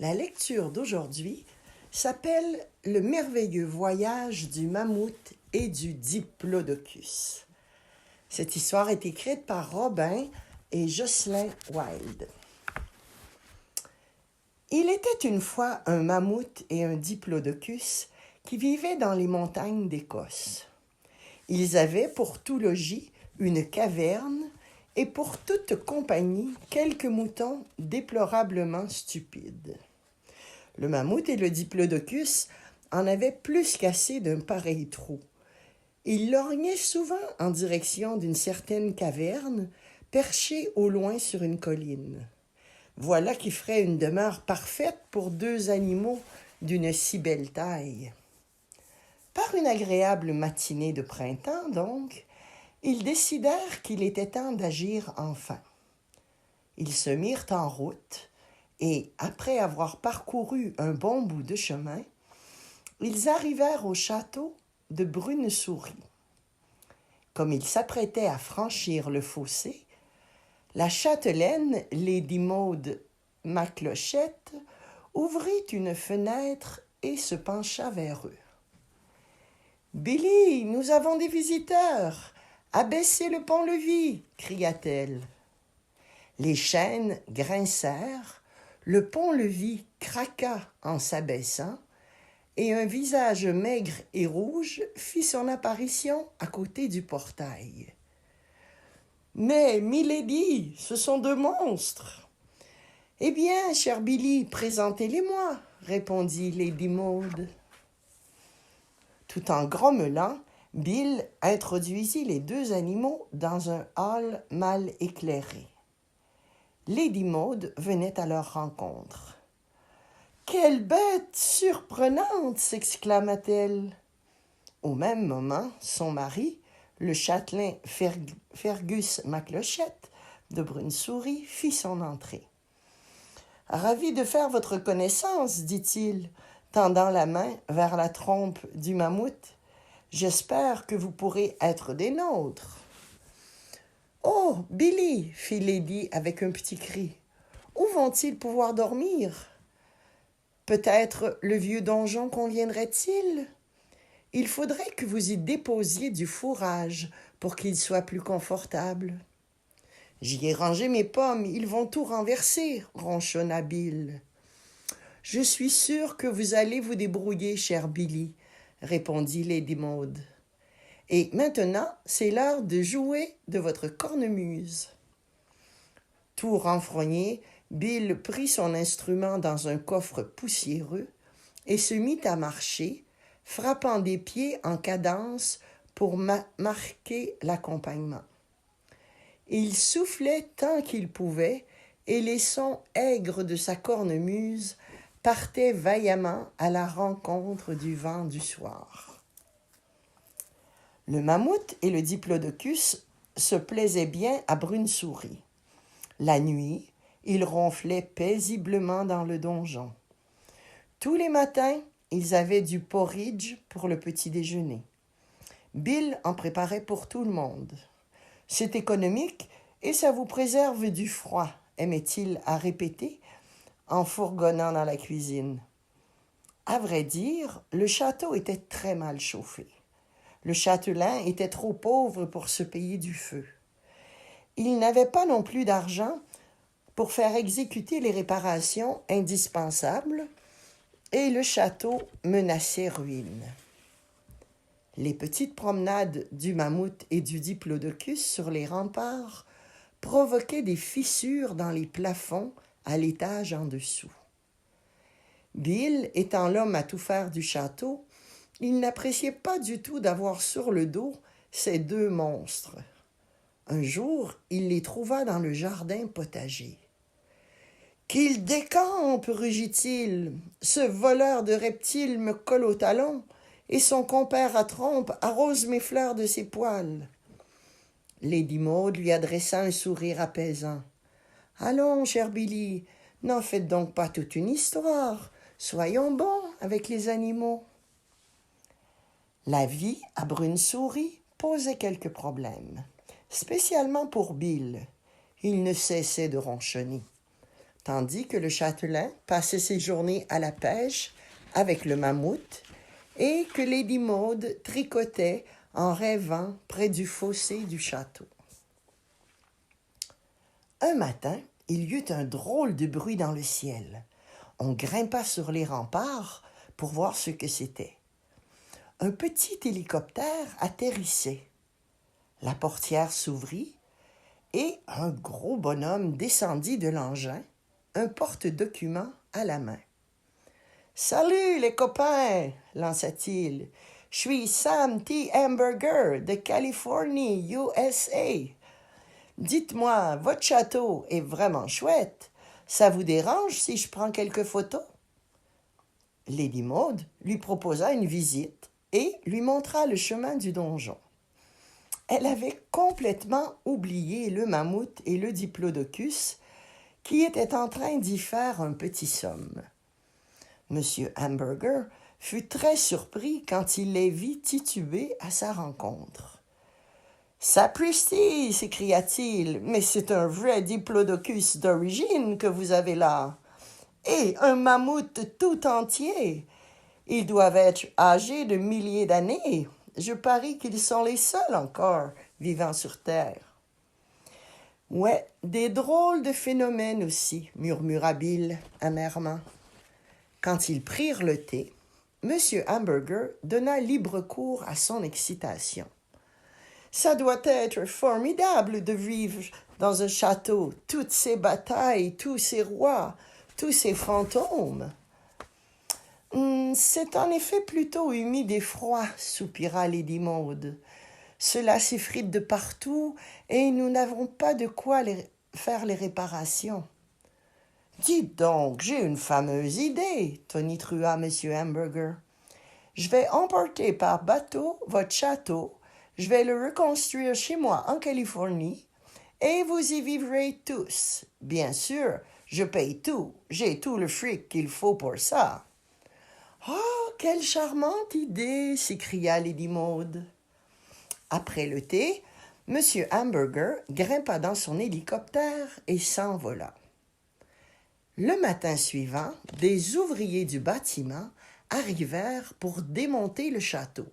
La lecture d'aujourd'hui s'appelle « Le merveilleux voyage du mammouth et du diplodocus ». Cette histoire est écrite par Robin et Jocelyn Wilde. Il était une fois un mammouth et un diplodocus qui vivaient dans les montagnes d'Écosse. Ils avaient pour tout logis une caverne et pour toute compagnie quelques moutons déplorablement stupides. Le mammouth et le diplodocus en avaient plus qu'assez d'un pareil trou. Ils lorgnaient souvent en direction d'une certaine caverne, perchée au loin sur une colline. Voilà qui ferait une demeure parfaite pour deux animaux d'une si belle taille. Par une agréable matinée de printemps, donc, ils décidèrent qu'il était temps d'agir enfin. Ils se mirent en route et, après avoir parcouru un bon bout de chemin, ils arrivèrent au château de Brunesouris. Comme ils s'apprêtaient à franchir le fossé, la châtelaine, Lady Maud Maclochette, ouvrit une fenêtre et se pencha vers eux. « Billy, nous avons des visiteurs! Abaissez le pont-levis! » cria-t-elle. Les chaînes grincèrent, le pont-levis craqua en s'abaissant, et un visage maigre et rouge fit son apparition à côté du portail. « Mais, milady, ce sont deux monstres !»« Eh bien, cher Billy, présentez-les-moi, » répondit Lady Maud. Tout en grommelant, Bill introduisit les deux animaux dans un hall mal éclairé. Lady Maud venait à leur rencontre. « Quelle bête surprenante !» s'exclama-t-elle. Au même moment, son mari, le châtelain Fergus Maclochette de Brunesouris, fit son entrée. « Ravi de faire votre connaissance, dit-il, tendant la main vers la trompe du mammouth. « J'espère que vous pourrez être des nôtres. »« Oh, Billy !» fit Lady avec un petit cri. « Où vont-ils pouvoir dormir? Peut-être le vieux donjon conviendrait-il? Il faudrait que vous y déposiez du fourrage pour qu'il soit plus confortable. »« J'y ai rangé mes pommes, ils vont tout renverser, » ronchonna Bill. « Je suis sûre que vous allez vous débrouiller, cher Billy, » répondit Lady Maud. « Et maintenant, c'est l'heure de jouer de votre cornemuse. » Tout renfrogné, Bill prit son instrument dans un coffre poussiéreux et se mit à marcher, frappant des pieds en cadence pour marquer l'accompagnement. Il soufflait tant qu'il pouvait et les sons aigres de sa cornemuse partaient vaillamment à la rencontre du vent du soir. Le mammouth et le diplodocus se plaisaient bien à Brunesouris. La nuit, ils ronflaient paisiblement dans le donjon. Tous les matins, ils avaient du porridge pour le petit déjeuner. Bill en préparait pour tout le monde. C'est économique et ça vous préserve du froid, aimait-il à répéter en fourgonnant dans la cuisine. À vrai dire, le château était très mal chauffé. Le châtelain était trop pauvre pour se payer du feu. Il n'avait pas non plus d'argent pour faire exécuter les réparations indispensables et le château menaçait ruine. Les petites promenades du mammouth et du diplodocus sur les remparts provoquaient des fissures dans les plafonds à l'étage en dessous. Bill, étant l'homme à tout faire du château, il n'appréciait pas du tout d'avoir sur le dos ces deux monstres. Un jour, il les trouva dans le jardin potager. « Qu'il décampe, rugit-il. Ce voleur de reptiles me colle au talon et son compère à trompe arrose mes fleurs de ses poils. » Lady Maud lui adressa un sourire apaisant. « Allons, cher Billy, n'en faites donc pas toute une histoire. Soyons bons avec les animaux. » La vie à Brunesouris posait quelques problèmes, spécialement pour Bill. Il ne cessait de ronchonner. tandis que le châtelain passait ses journées à la pêche avec le mammouth et que Lady Maud tricotait en rêvant près du fossé du château. Un matin, il y eut un drôle de bruit dans le ciel. On grimpa sur les remparts pour voir ce que c'était. Un petit hélicoptère atterrissait. La portière s'ouvrit et un gros bonhomme descendit de l'engin, un porte-document à la main. « Salut les copains !» lança-t-il. « Je suis Sam T. Hamburger de Californie, USA. Dites-moi, votre château est vraiment chouette. Ça vous dérange si je prends quelques photos? » Lady Maud lui proposa une visite et lui montra le chemin du donjon. Elle avait complètement oublié le mammouth et le diplodocus qui étaient en train d'y faire un petit somme. Monsieur Hamburger fut très surpris quand il les vit tituber à sa rencontre. « Sapristi !» s'écria-t-il, « mais c'est un vrai diplodocus d'origine que vous avez là. Et un mammouth tout entier. Ils doivent être âgés de milliers d'années. Je parie qu'ils sont les seuls encore vivant sur Terre. »« Ouais, des drôles de phénomènes aussi, » murmura Bill amèrement. Quand ils prirent le thé, M. Hamburger donna libre cours à son excitation. « Ça doit être formidable de vivre dans un château, toutes ces batailles, tous ces rois, tous ces fantômes. » « C'est en effet plutôt humide et froid, » soupira Lady Maud. « Cela s'effrite de partout et nous n'avons pas de quoi faire les réparations. »« Dites donc, j'ai une fameuse idée, » tonitruha M. Hamburger. « Je vais emporter par bateau votre château, je vais le reconstruire chez moi en Californie et vous y vivrez tous. Bien sûr, je paye tout, j'ai tout le fric qu'il faut pour ça. » « Oh, quelle charmante idée !» s'écria Lady Maud. Après le thé, M. Hamburger grimpa dans son hélicoptère et s'envola. Le matin suivant, des ouvriers du bâtiment arrivèrent pour démonter le château.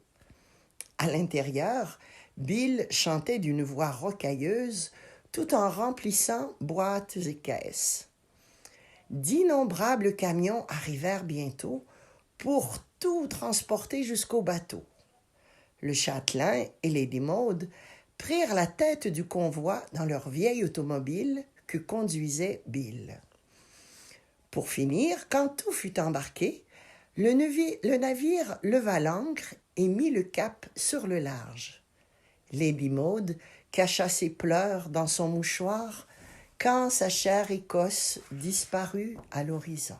À l'intérieur, Bill chantait d'une voix rocailleuse tout en remplissant boîtes et caisses. D'innombrables camions arrivèrent bientôt pour tout transporter jusqu'au bateau. Le châtelain et Lady Maud prirent la tête du convoi dans leur vieille automobile que conduisait Bill. Pour finir, quand tout fut embarqué, le navire leva l'ancre et mit le cap sur le large. Lady Maud cacha ses pleurs dans son mouchoir quand sa chère Écosse disparut à l'horizon.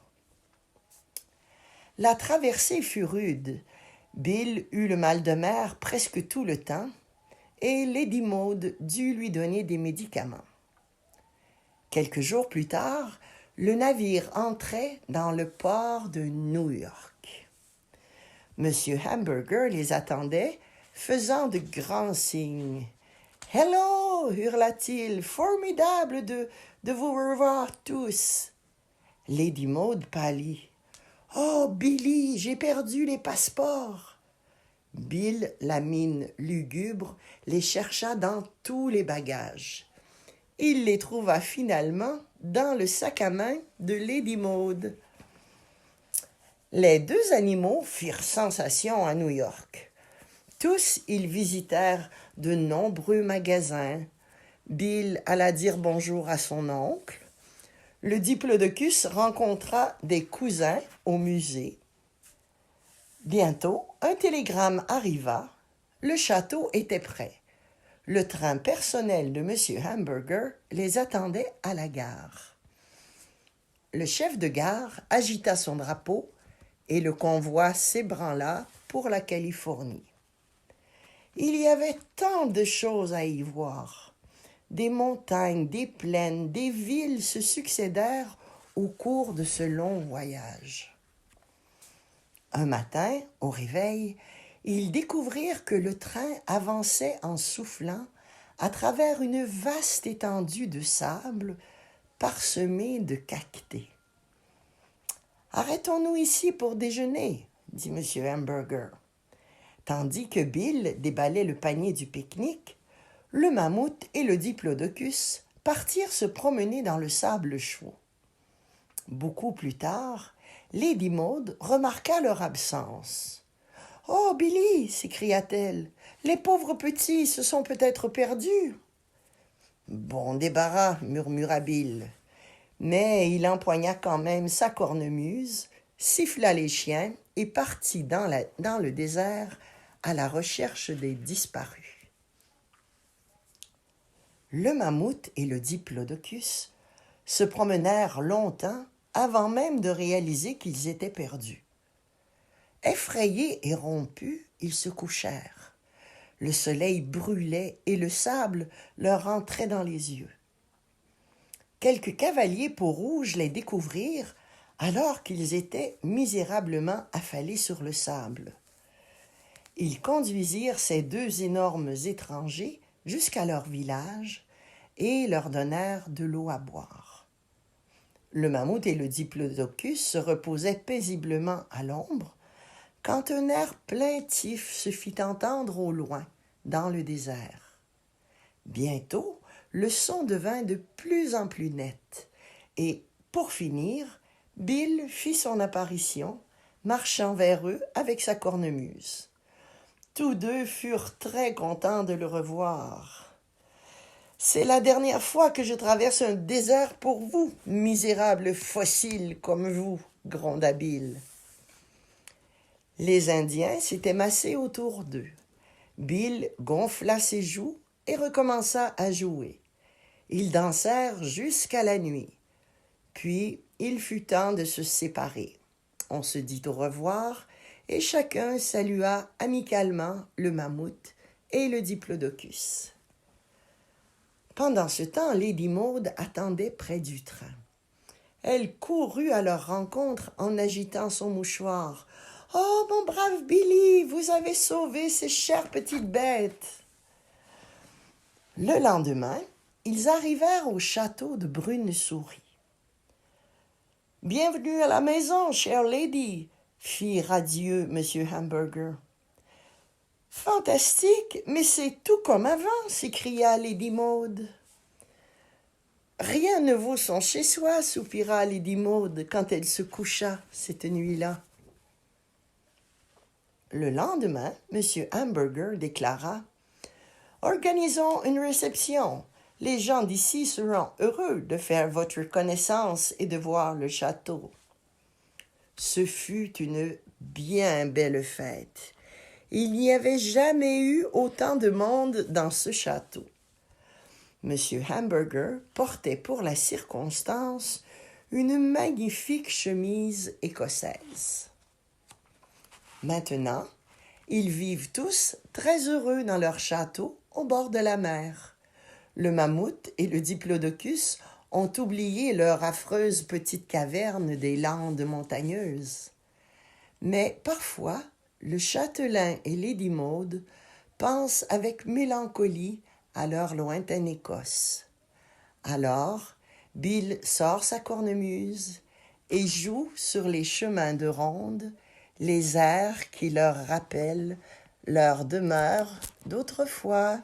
La traversée fut rude. Bill eut le mal de mer presque tout le temps et Lady Maud dut lui donner des médicaments. Quelques jours plus tard, le navire entrait dans le port de New York. M. Hamburger les attendait, faisant de grands signes. « Hello !» hurla-t-il. « Formidable de vous revoir tous !» Lady Maud pâlit. « Oh, Billy, j'ai perdu les passeports !» Bill, la mine lugubre, les chercha dans tous les bagages. Il les trouva finalement dans le sac à main de Lady Maud. Les deux animaux firent sensation à New York. Tous, ils visitèrent de nombreux magasins. Bill alla dire bonjour à son oncle. Le diplodocus rencontra des cousins au musée. Bientôt, un télégramme arriva. Le château était prêt. Le train personnel de M. Hamburger les attendait à la gare. Le chef de gare agita son drapeau et le convoi s'ébranla pour la Californie. Il y avait tant de choses à y voir. Des montagnes, des plaines, des villes se succédèrent au cours de ce long voyage. Un matin, au réveil, ils découvrirent que le train avançait en soufflant à travers une vaste étendue de sable parsemée de cactés. « Arrêtons-nous ici pour déjeuner, » dit M. Hamburger. Tandis que Bill déballait le panier du pique-nique, le mammouth et le diplodocus partirent se promener dans le sable chaud. Beaucoup plus tard, Lady Maud remarqua leur absence. « Oh, Billy !» s'écria-t-elle, « les pauvres petits se sont peut-être perdus. »« Bon débarras !» murmura Bill. Mais il empoigna quand même sa cornemuse, siffla les chiens et partit dans le désert à la recherche des disparus. Le mammouth et le diplodocus se promenèrent longtemps avant même de réaliser qu'ils étaient perdus. Effrayés et rompus, ils se couchèrent. Le soleil brûlait et le sable leur entrait dans les yeux. Quelques cavaliers peaux-rouges les découvrirent alors qu'ils étaient misérablement affalés sur le sable. Ils conduisirent ces deux énormes étrangers jusqu'à leur village et leur donnèrent de l'eau à boire. Le mammouth et le diplodocus se reposaient paisiblement à l'ombre quand un air plaintif se fit entendre au loin, dans le désert. Bientôt, le son devint de plus en plus net et, pour finir, Bill fit son apparition, marchant vers eux avec sa cornemuse. Tous deux furent très contents de le revoir. « C'est la dernière fois que je traverse un désert pour vous, misérables fossiles comme vous, » gronda Bill. Les Indiens s'étaient massés autour d'eux. Bill gonfla ses joues et recommença à jouer. Ils dansèrent jusqu'à la nuit. Puis, il fut temps de se séparer. On se dit au revoir et chacun salua amicalement le mammouth et le diplodocus. Pendant ce temps, Lady Maud attendait près du train. Elle courut à leur rencontre en agitant son mouchoir. « Oh, mon brave Billy, vous avez sauvé ces chères petites bêtes !» Le lendemain, ils arrivèrent au château de Brune-Souris. « Bienvenue à la maison, chère lady !» fit radieux M. Hamburger. « Fantastique, mais c'est tout comme avant !» s'écria Lady Maud. « Rien ne vaut son chez-soi !» soupira Lady Maud quand elle se coucha cette nuit-là. Le lendemain, M. Hamburger déclara « Organisons une réception. Les gens d'ici seront heureux de faire votre connaissance et de voir le château. » Ce fut une bien belle fête. Il n'y avait jamais eu autant de monde dans ce château. M. Hamburger portait pour la circonstance une magnifique chemise écossaise. Maintenant, ils vivent tous très heureux dans leur château au bord de la mer. Le mammouth et le diplodocus ont oublié leur affreuse petite caverne des landes montagneuses. Mais parfois, le châtelain et Lady Maud pensent avec mélancolie à leur lointaine Écosse. Alors, Bill sort sa cornemuse et joue sur les chemins de ronde les airs qui leur rappellent leur demeure d'autrefois.